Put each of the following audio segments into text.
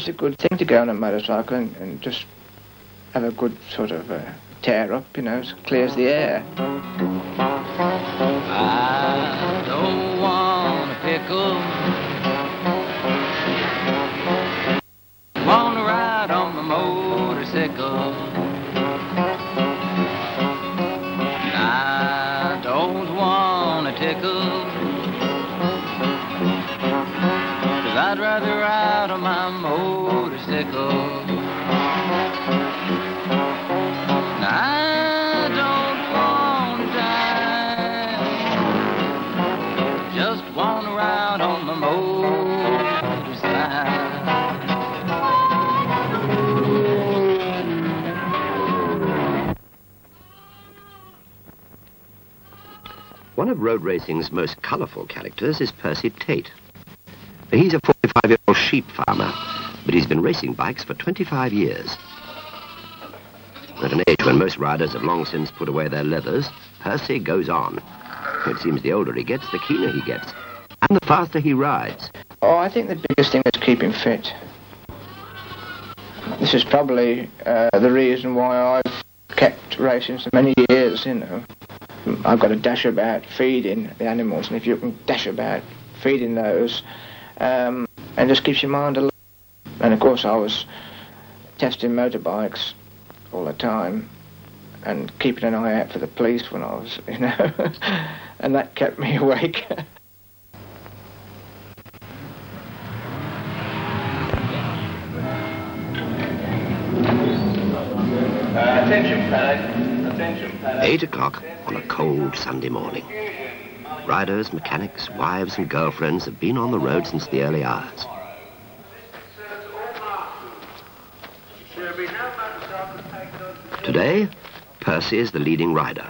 it's a good thing to go on a motorcycle and just have a good sort of tear up, you know, it clears the air. I don't want a pickle. Wanna ride on my motorcycle. I don't want a tickle. 'Cause I'd rather ride on my motorcycle. I don't want to die. Just wanna ride on my motorcycle. One of road racing's most colourful characters is Percy Tate. He's a 45-year-old sheep farmer, but he's been racing bikes for 25 years. At an age when most riders have long since put away their leathers, Percy goes on. It seems the older he gets, the keener he gets, and the faster he rides. Oh, I think the biggest thing is keeping fit. This is probably the reason why I've kept racing so many years, you know. I've got to dash about feeding the animals, and if you can dash about feeding those, and just keeps your mind alive. And of course I was testing motorbikes all the time and keeping an eye out for the police when I was, you know, and that kept me awake. Attention paddock. Attention paddock. 8 o'clock on a cold Sunday morning. Riders, mechanics, wives and girlfriends have been on the road since the early hours. Today, Percy is the leading rider.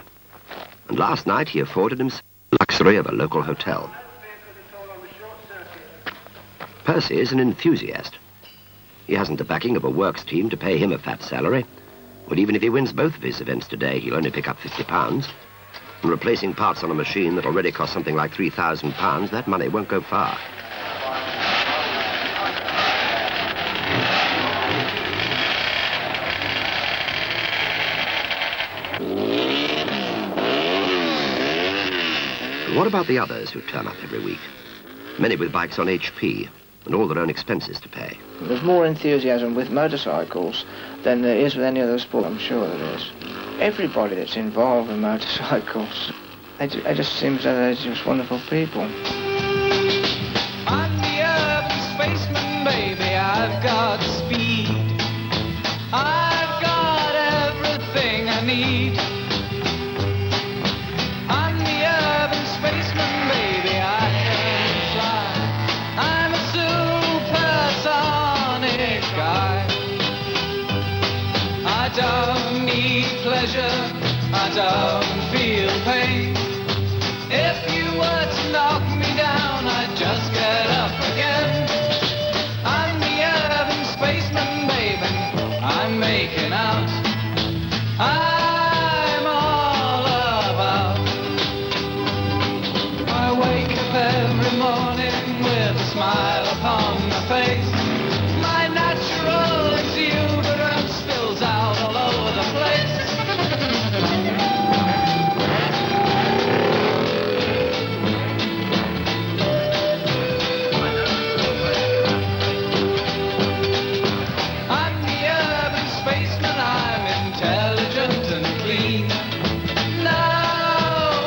And last night he afforded himself the luxury of a local hotel. Percy is an enthusiast. He hasn't the backing of a works team to pay him a fat salary. But even if he wins both of his events today, he'll only pick up £50. And replacing parts on a machine that already costs something like £3,000, that money won't go far. But what about the others who turn up every week? Many with bikes on HP and all their own expenses to pay. There's more enthusiasm with motorcycles than there is with any other sport, I'm sure there is. Everybody that's involved in motorcycles, they just seem as though they're just wonderful people. I'm the urban spaceman, baby, I've got speed. I've got everything I need. I'm the urban spaceman, baby, I can fly. I'm a supersonic guy. I don't need pleasure, I don't feel pain. If you were to knock me down, I'd just get up again. I'm the urban spaceman, baby, I'm making out. I'm all about. I wake up every morning with a smile upon my face. My natural exuberance spills out all over the place. I'm the urban spaceman, I'm intelligent and clean. Know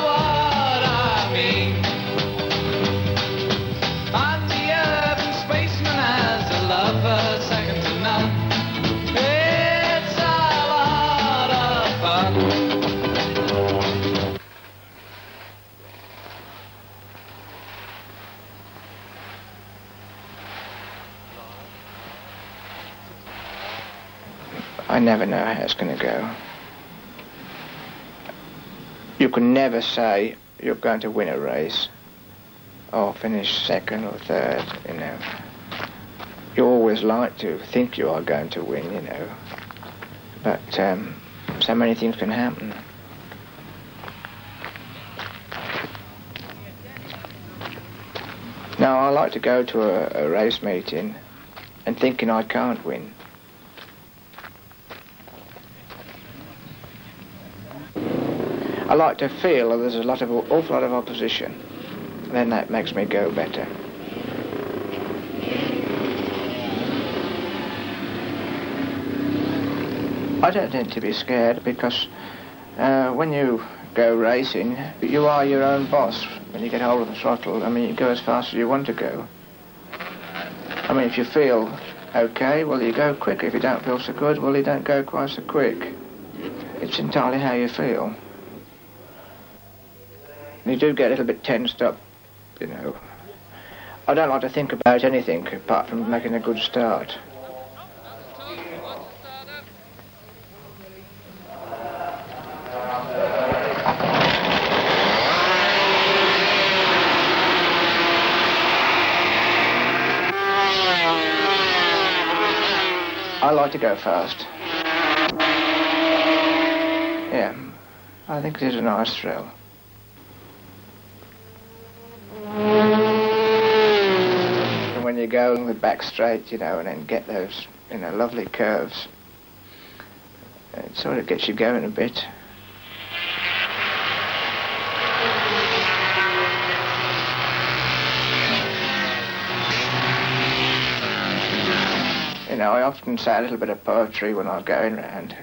what I mean? I'm the urban spaceman, as a lover, second to none. It's a lot of fun. I never know how it's going to go. You can never say you're going to win a race or finish second or third, you know. You always like to think you are going to win, you know. But so many things can happen. Now, I like to go to a race meeting and thinking I can't win. I like to feel that there's awful lot of opposition. Then that makes me go better. I don't need to be scared because when you go racing, you are your own boss. When you get hold of the throttle, I mean, you go as fast as you want to go. I mean, if you feel okay, well, you go quick. If you don't feel so good, well, you don't go quite so quick. It's entirely how you feel. You do get a little bit tensed up, you know. I don't like to think about anything apart from making a good start. I like to go fast. Yeah, I think it is a nice thrill. And when you go along the back straight, you know, and then get those, you know, lovely curves, it sort of gets you going a bit. You know, I often say a little bit of poetry when I'm going round.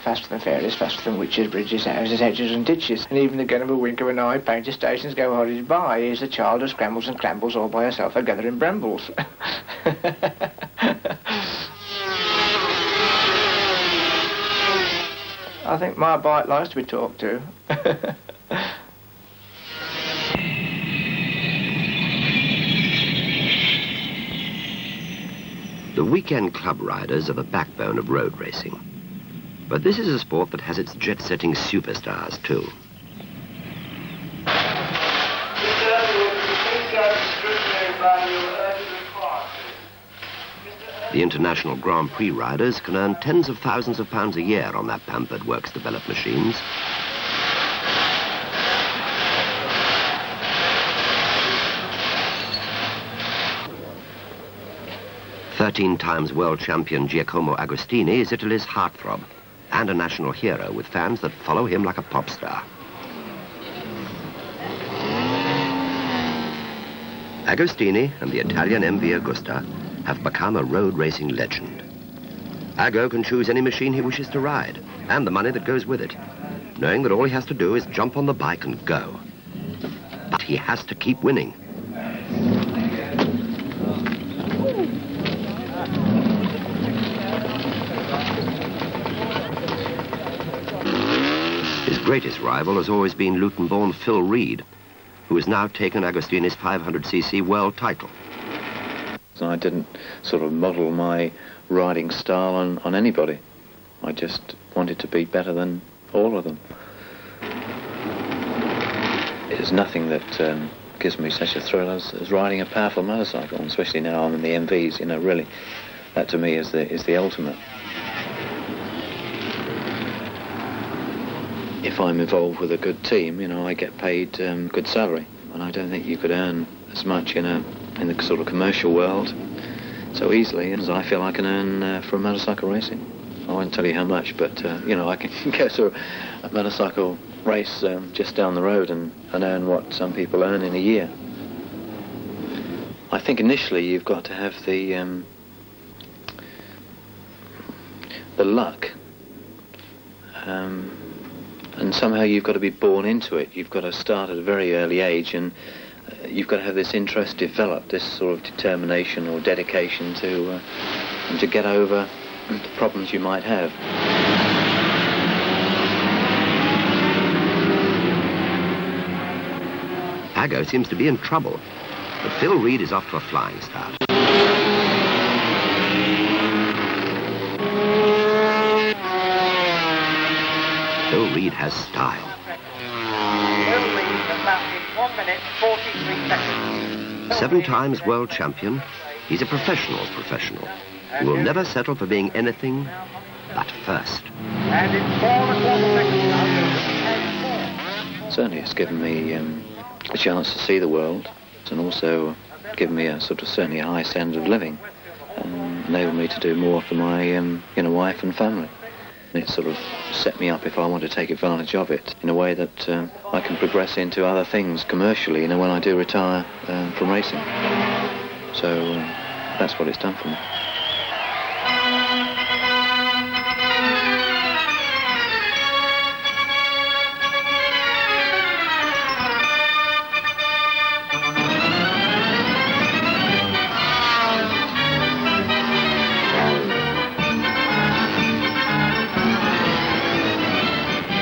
Faster than fairies, faster than witches, bridges, houses, hedges and ditches. And even the gun of a wink of an eye, painter stations go hurried by. Here's a child who scrambles and clambles all by herself, a gathering brambles. I think my bike likes to be talked to. The weekend club riders are the backbone of road racing. But this is a sport that has its jet-setting superstars, too. The international Grand Prix riders can earn tens of thousands of pounds a year on their pampered works-developed machines. Thirteen-times world champion Giacomo Agostini is Italy's heartthrob and a national hero with fans that follow him like a pop star. Agostini and the Italian MV Agusta have become a road racing legend. Ago can choose any machine he wishes to ride and the money that goes with it, knowing that all he has to do is jump on the bike and go. But he has to keep winning. His greatest rival has always been Luton-born phillread, who has now taken Agostini's 500cc world title. I didn't sort of model my riding style on anybody. I just wanted to be better than all of them. There's nothing that gives me such a thrill as riding a powerful motorcycle, and especially now I'm in the MVs, you know, really, that to me is the ultimate. If I'm involved with a good team, you know, I get paid good salary, and I don't think you could earn as much in the sort of commercial world so easily as I feel I can earn from motorcycle racing. I won't tell you how much, but you know, I can go to a motorcycle race just down the road and earn what some people earn in a year. I think initially you've got to have the luck. And somehow you've got to be born into it. You've got to start at a very early age, and you've got to have this interest develop, this sort of determination or dedication to get over the problems you might have. Ago seems to be in trouble, but phillread is off to a flying start. phillread has style. Will lead the lap in 1 minute, 43 seconds. 7 times world champion, he's a professional's professional who will never settle for being anything but first. And in 4 1/4 seconds. Certainly it's given me a chance to see the world and also given me a sort of certainly a high standard of living, and enabled me to do more for my wife and family. It sort of set me up if I want to take advantage of it in a way that I can progress into other things commercially, when I do retire from racing. So that's what it's done for me.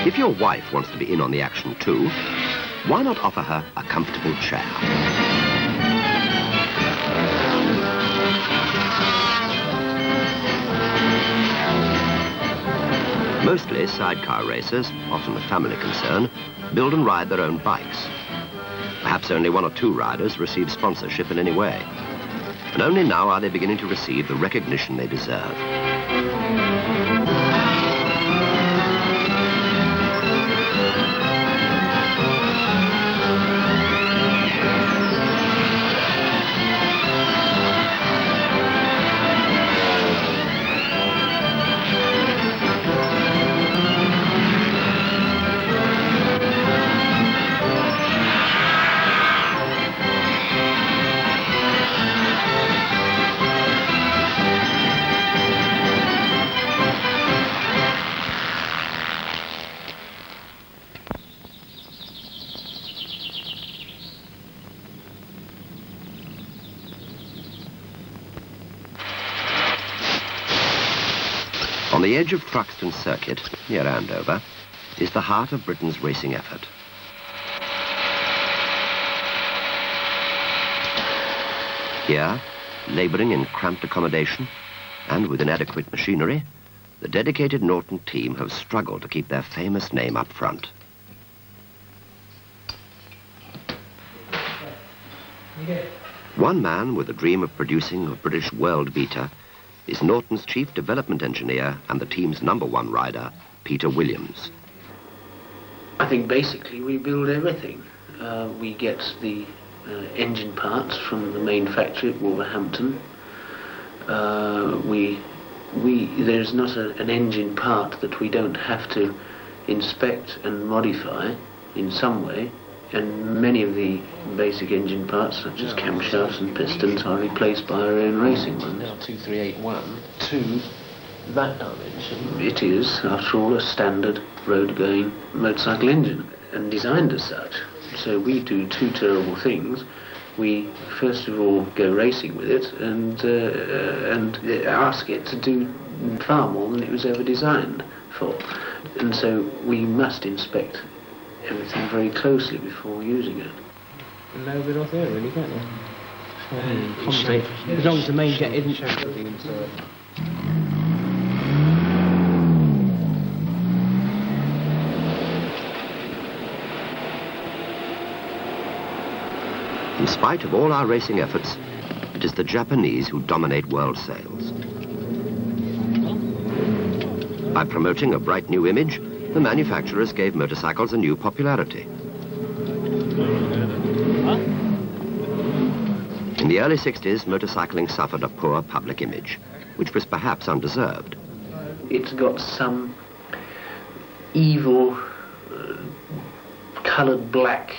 If your wife wants to be in on the action too, why not offer her a comfortable chair? Mostly sidecar racers, often a family concern, build and ride their own bikes. Perhaps only one or two riders receive sponsorship in any way. And only now are they beginning to receive the recognition they deserve. On the edge of Croxford Circuit, near Andover, is the heart of Britain's racing effort. Here, labouring in cramped accommodation and with inadequate machinery, the dedicated Norton team have struggled to keep their famous name up front. One man with a dream of producing a British world beater is Norton's chief development engineer and the team's #1 rider, Peter Williams. I think basically we build everything. We get the engine parts from the main factory at Wolverhampton. There's not an engine part that we don't have to inspect and modify in some way. And many of the basic engine parts, such as camshafts and pistons, are replaced by our own racing ones. Now 2381 to that dimension. It is, after all, a standard road-going motorcycle engine, and designed as such. So we do two terrible things. We, first of all, go racing with it and ask it to do far more than it was ever designed for. And so we must inspect everything very closely before using it. A little bit off there, really, can't you? As long as the main jet isn't In spite of all our racing efforts, it is the Japanese who dominate world sales. By promoting a bright new image, the manufacturers gave motorcycles a new popularity. In the early 60s, motorcycling suffered a poor public image, which was perhaps undeserved. It's got some evil, coloured black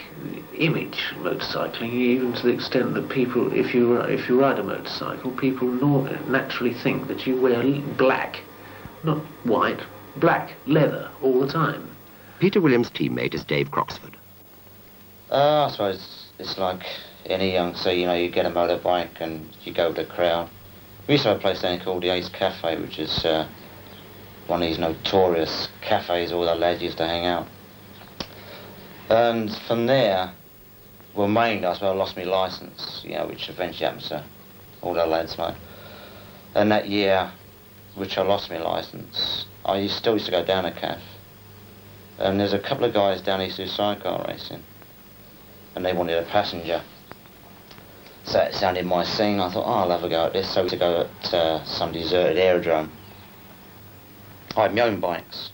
image, motorcycling, even to the extent that people, if you ride a motorcycle, people naturally think that you wear black, not white, black leather all the time. Peter Williams' teammate is Dave Croxford. I suppose it's like any youngster, you get a motorbike and you go with the crowd. We used to have a place down called the Ace Cafe, which is one of these notorious cafes all the lads used to hang out. And from there, mainly I lost my licence, which eventually happens to all the lads, mate. And that year, which I lost my licence, I still used to go down a cafe. And there's a couple of guys down East who do sidecar racing. And they wanted a passenger. So it sounded my scene. I thought, I'll have a go at this. So we used to go at some deserted aerodrome. I had my own bikes.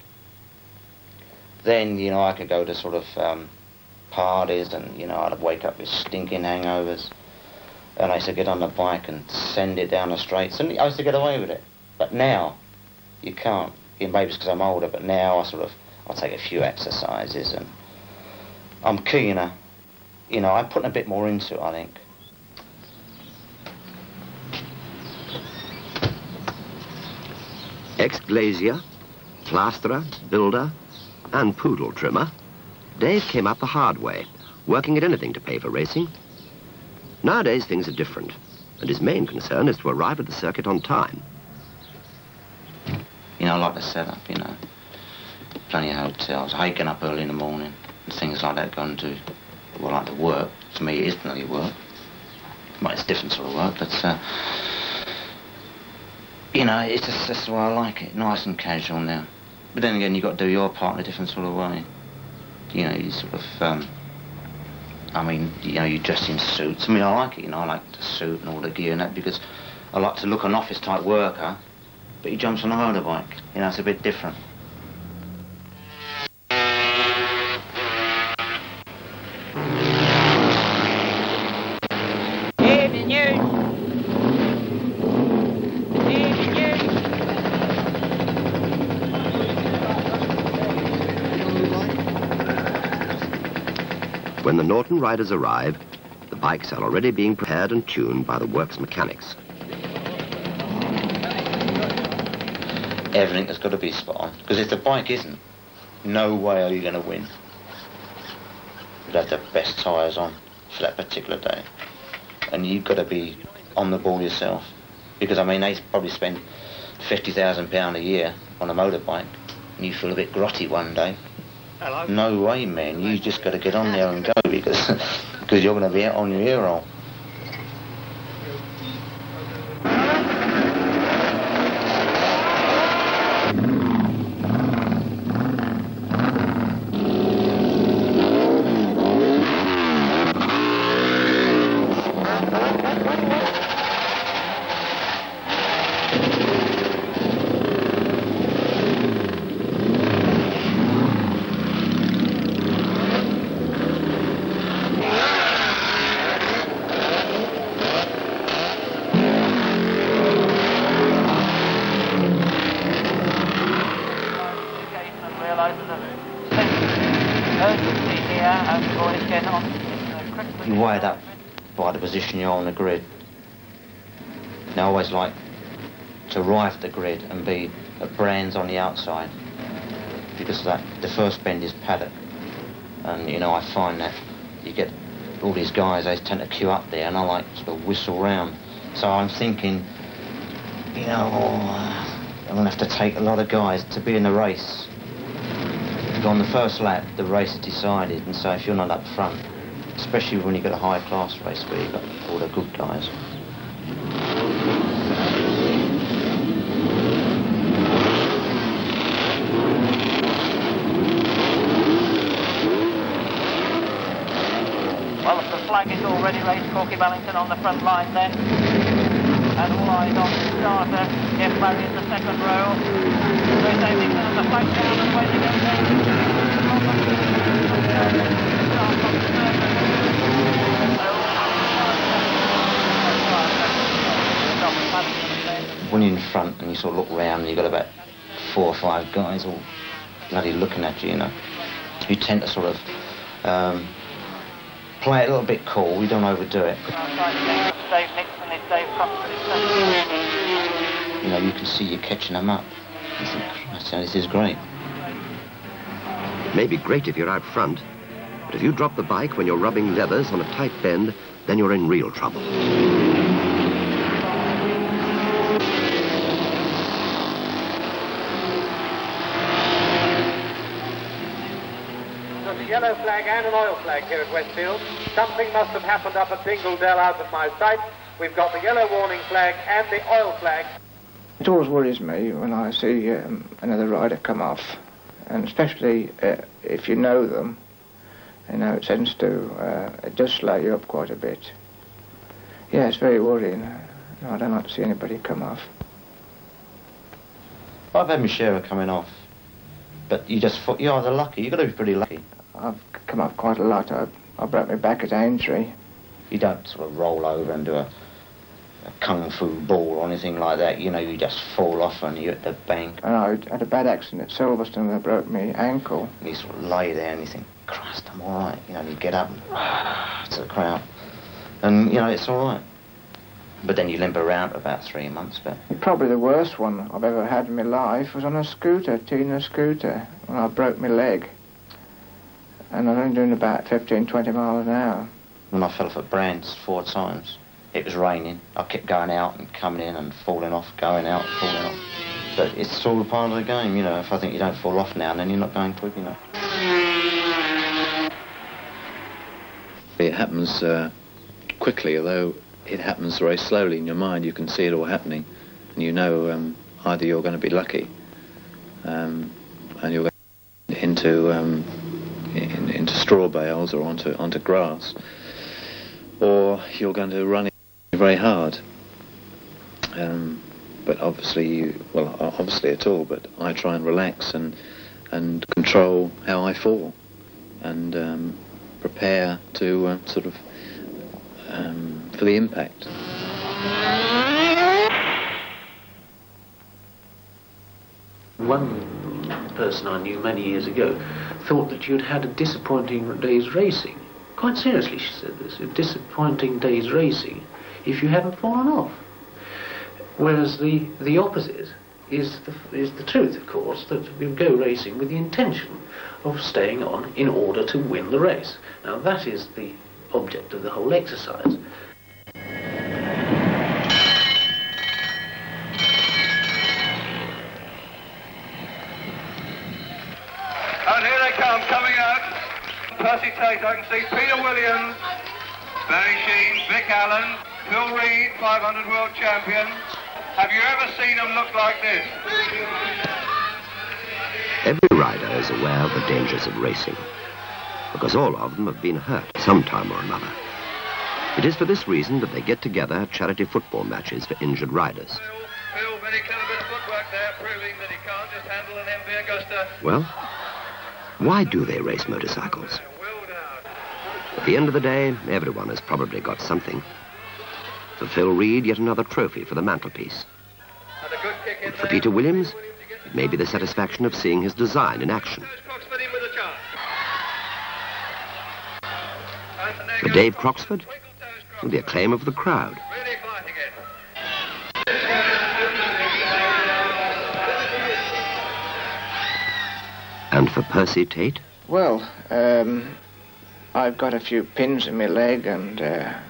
Then, I could go to sort of parties and, I'd wake up with stinking hangovers. And I used to get on the bike and send it down the straights, and I used to get away with it. But now, you can't. Maybe it's because I'm older, but now I'll take a few exercises, and I'm keener. You know, I'm putting a bit more into it, I think. Ex-glazier, plasterer, builder, and poodle trimmer, Dave came up the hard way, working at anything to pay for racing. Nowadays, things are different, and his main concern is to arrive at the circuit on time. You know, I like the setup, you know. Plenty of hotels. I hate getting up early in the morning and things like that, going to, well, like the work. To me, it is plenty of work. Well, it's different sort of work, but, you know, it's just, that's the way I like it, nice and casual now. But then again, you've got to do your part in a different sort of way. You know, you sort of, I mean, you know, you dress in suits. I mean, I like it, you know, I like the suit and all the gear and that, because I like to look an office-type worker, but he jumps on a motorbike. You know, it's a bit different. When the Norton riders arrive, the bikes are already being prepared and tuned by the works mechanics. Everything has got to be spot on, because if the bike isn't, no way are you going to win. You'd have the best tyres on for that particular day, and you've got to be on the ball yourself, because I mean, they probably spend £50,000 a year on a motorbike, and you feel a bit grotty one day. Hello. No way, man. You just got to get on there and go, because you're going to be out on your ear roll. You're wired up by the position you're on the grid. And I always like to ride the grid and be at brands on the outside, because that the first bend is paddock, and you know, I find that you get all these guys, they tend to queue up there, and I like to sort of whistle round. So I'm thinking, you know, I'm going to have to take a lot of guys to be in the race. On the first lap, the race is decided, and so if you're not up front, especially when you've got a high-class race where you've got all the good guys. Well, the flag is already raised. Corky Bellington on the front line then. And all eyes on the starter. Jeff Barry in the second row. Chris Davidson on the flag down and waiting up When you're in front and you sort of look round and you've got about 4 or 5 guys all bloody looking at you, you know, you tend to sort of play it a little bit cool, you don't overdo it. Dave Nixon, it's Dave Croxford. You know, you can see you catching them up. You think, Christ, this is great. It may be great if you're out front, but if you drop the bike when you're rubbing leathers on a tight bend, then you're in real trouble. There's a yellow flag and an oil flag here at Westfield. Something must have happened up at Dingledell out of my sight. We've got the yellow warning flag and the oil flag. It always worries me when I see another rider come off, and especially if you know them. You know, it tends to, it does slow you up quite a bit. Yeah, it's very worrying. No, I don't like to see anybody come off. I've had my share of coming off, but you just thought, you're lucky. You've got to be pretty lucky. I've come off quite a lot. I broke my back at Aintree You don't sort of roll over and do a kung fu ball or anything like that. You know, you just fall off and you're at the bank. And I had a bad accident at Silverstone where I broke my ankle. And you sort of lay there and you think, Christ, I'm all right. You know, and you get up and to the crowd. And, you know, it's all right. But then you limp around for about 3 months. But probably the worst one I've ever had in my life was on a scooter, Tina scooter, when I broke my leg. And I was only doing about 15, 20 miles an hour. When I fell off at Brands 4 times, it was raining. I kept going out and coming in and falling off, going out and falling off. But it's all a part of the game, you know. If I think you don't fall off now, then you're not going to, you know. It happens quickly, although it happens very slowly in your mind. You can see it all happening, and you know either you're going to be lucky, and you're going into straw bales or onto grass, or you're going to run it very hard. But obviously, obviously at all. But I try and relax and control how I fall, and prepare to sort of for the impact. One person I knew many years ago thought that you'd had a disappointing day's racing. Quite seriously, she said this, a disappointing day's racing if you hadn't fallen off. Whereas the opposite is the truth, of course, that you go racing with the intention of staying on in order to win the race. Now that is the object of the whole exercise. And here they come, coming out. Percy Tate, I can see Peter Williams, Barry Sheen, Vic Allen, Phil Reed, 500 world champion. Have you ever seen them look like this? Every rider is aware of the dangers of racing, because all of them have been hurt sometime or another. It is for this reason that they get together at charity football matches for injured riders. Phil, very clever bit of footwork there, proving that he can't just handle an MV Augusta. Well, why do they race motorcycles? At the end of the day, everyone has probably got something. For Phil Reed, yet another trophy for the mantelpiece. And for Peter Williams, it may be the satisfaction of seeing his design in action. For Dave Croxford, the acclaim of the crowd. And for Percy Tate? Well, I've got a few pins in my leg and a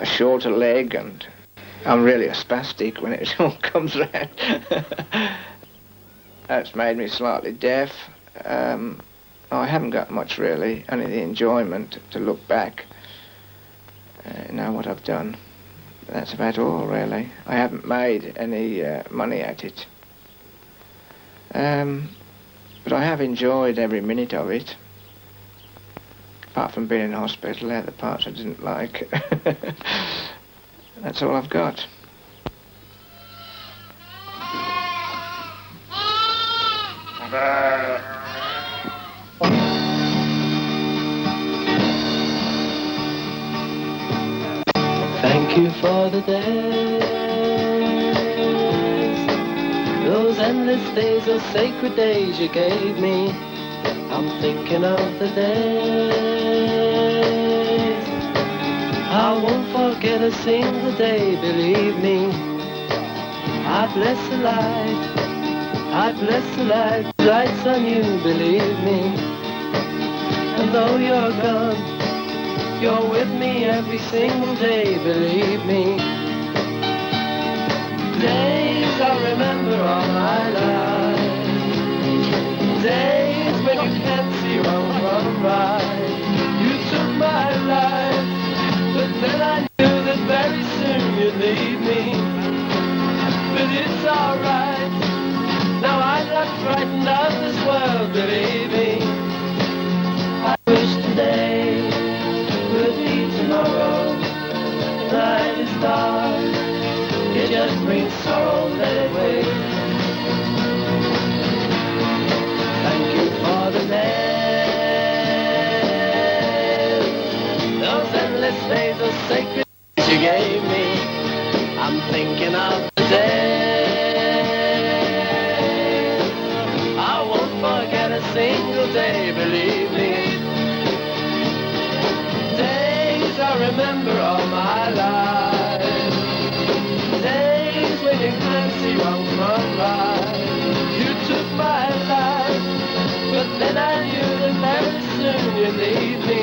shorter leg, and I'm really a spastic when it all comes round. That's made me slightly deaf. I haven't got much really, only the enjoyment to look back, know what I've done. But that's about all really. I haven't made any money at it. But I have enjoyed every minute of it. Apart from being in hospital, they're the parts I didn't like. That's all I've got. Thank you for the days, those endless days, those sacred days you gave me. I'm thinking of the days I won't forget a single day, believe me. I bless the light, I bless the light, lights on you, believe me. And though you're gone, you're with me every single day, believe me. Days I remember all my life, days when you can't see wrong from right. You took my life, but then I knew that very soon you'd leave me. But it's alright, now I'm not frightened of this world, believe me. I wish today would be tomorrow. Night is dark, it just brings sorrow, let it wait. Thank you for the days sacred days you gave me. I'm thinking of the day. I won't forget a single day, believe me. Days I remember all my life. Days when you can't see wrong from right. You took my life, but then I knew that very soon you'd leave me.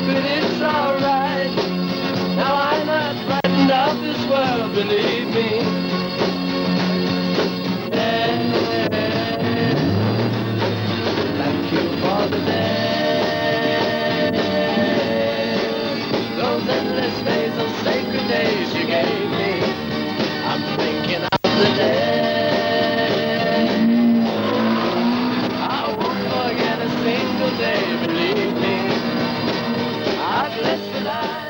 But it's alright, now I'm not frightened of this world, believe me. Thank you for the day. Those endless days of sacred days you gave me. I'm thinking of the day. I won't forget a single day, believe me. I bless the life.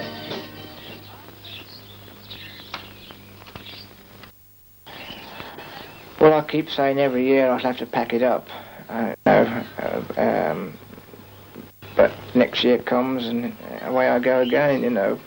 Well, I keep saying every year I'll have to pack it up. But next year comes and away I go again, you know.